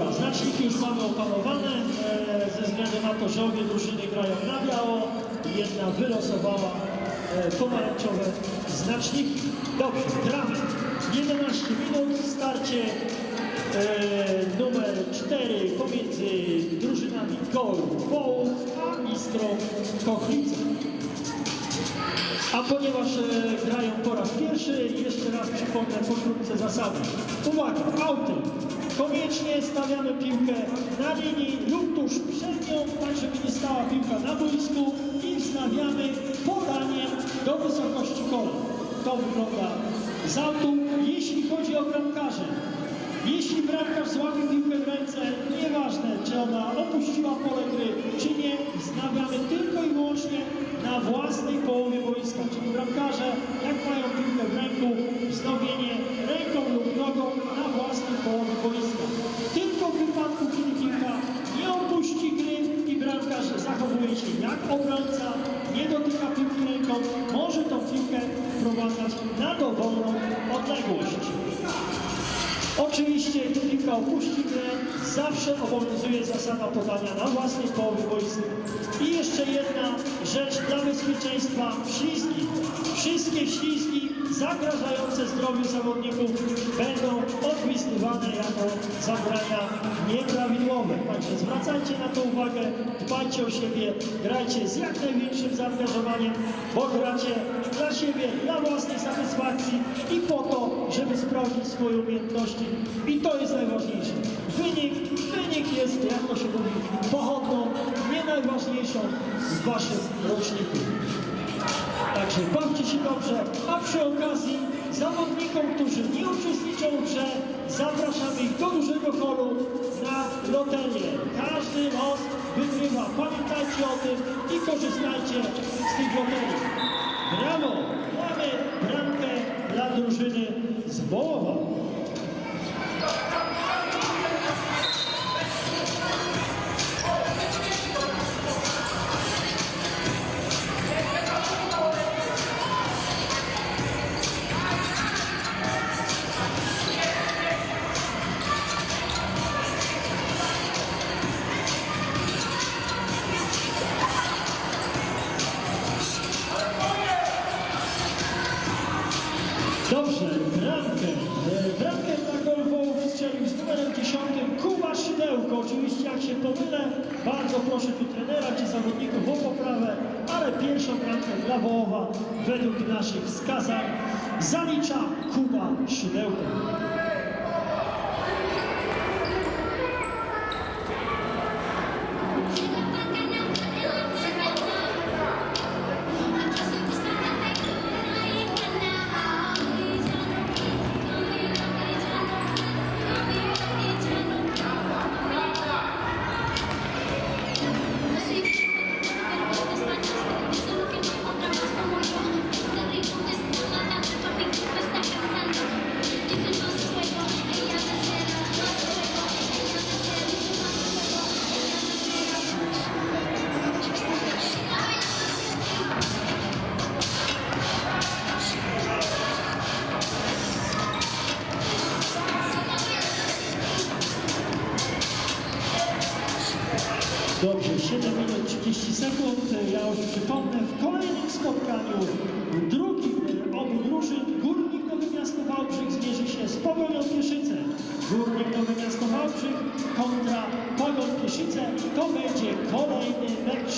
dobra, znaczniki już mamy opanowane, ze względu na to, że obie drużyny grają na biało i jedna wylosowała pomarańczowe znaczniki. Dobrze, gramy 11 minut, starcie numer 4 pomiędzy drużynami Golf Wołów a Istrą Kochlice. A ponieważ grają po raz pierwszy, jeszcze raz przypomnę pokrótce zasady. Uwaga, auty. Koniecznie stawiamy piłkę na linii lub tuż przed nią, tak żeby nie stała piłka na boisku i wznawiamy podaniem do wysokości kolan. To wygląda z autu. Jeśli chodzi o bramkarzy, jeśli bramkarz złapie piłkę w ręce, nieważne czy ona opuściła pole gry, czy nie, wznawiamy tylko i wyłącznie na własnej połowie boiska. Czyli bramkarze, jak mają piłkę w ręku, wznowienie ręką lub nogą na własnej połowie boiska. Tylko w wypadku, kiedy piłka nie opuści gry i bramkarz zachowuje się jak obrońca, nie dotyka piłki ręką, może tą piłkę wprowadzać na dowolną odległość. Oczywiście, gdy piłka opuści grę, zawsze obowiązuje zasada podania na własnej połowie boiska. I jeszcze jedna rzecz dla bezpieczeństwa: ślizgi. Wszystkie ślizgi zagrażające zdrowiu zawodników będą odpisywane jako zagrania nieprawidłowe. Także zwracajcie na to uwagę, dbajcie o siebie, grajcie z jak największym zaangażowaniem, bo gracie dla siebie, dla własnej satysfakcji i po to, żeby sprawdzić swoje umiejętności. I to jest najważniejsze. Wynik jest, jak to się mówi, pochodną, nie najważniejszą z waszych roczników. Także bawcie się dobrze, a przy okazji zawodnikom, którzy nie uczestniczą w grze, zapraszamy ich do dużego holu na loterię. Każdy los wygrywa. Pamiętajcie o tym i korzystajcie z tych loterii. Brawo! Mamy bramkę dla drużyny z Wołowa. Dobrze, bramkę dla Golf Wołów strzelił z numerem 10 Kuba Szydełko. Oczywiście jak się pomylę, bardzo proszę tu trenera czy zawodników o poprawę, ale pierwszą bramkę dla Wołowa według naszych wskazań zalicza Kuba Szydełko. Dobrze, 7 minut 30 sekund. Ja już przypomnę, w kolejnym spotkaniu drugim obu drużyn Górnik Nowe Miasto Wałbrzych zmierzy się z Pogonią Pieszyce. Górnik Nowe Miasto Wałbrzych kontra Pogoń Pieszyce. To będzie kolejny mecz.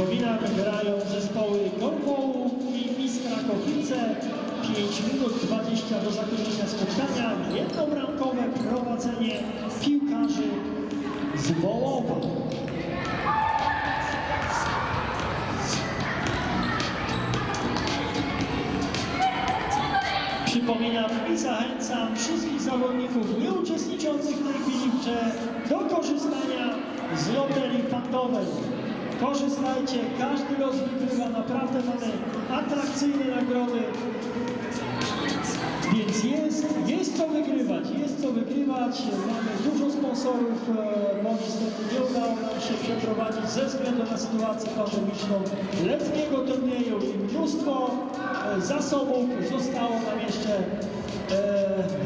Przypominam, grają zespoły Korpołów i Iskra Kochice. 5 minut 20 do zakończenia spotkania. Jednobramkowe prowadzenie piłkarzy z Wołowa. Przypominam i zachęcam wszystkich zawodników nieuczestniczących w tej chwili w grze do korzystania z loterii fantowej. Korzystajcie, każdy los wygrywa, naprawdę mamy atrakcyjne nagrody. Więc jest co wygrywać, Mamy dużo sponsorów, bo niestety nie udało nam się przeprowadzić ze względu na sytuację pandemiczną letniego turnieju i mnóstwo zasobów zostało nam jeszcze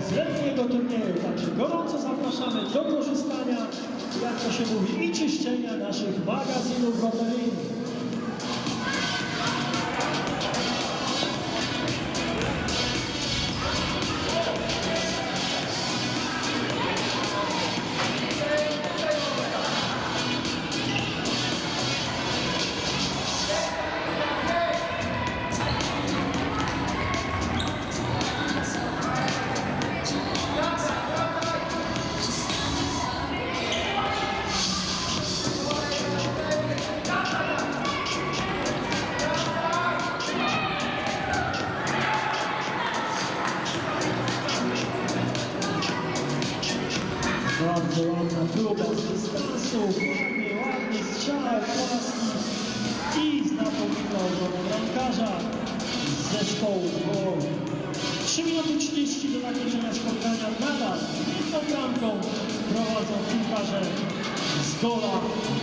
z letniego turnieju. Także gorąco zapraszamy do korzystania, jak to się mówi, i czyszczenia naszych magazynów loteryjnych. Bardzo ładna próba z dystansu, ładny strzał płaski i znakomitą obronę bramkarza z zespołu Wołowa. 3 minuty 30 do zakończenia spotkania. Nadal jedną bramką prowadzą piłkarze z Gola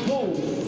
Wołów.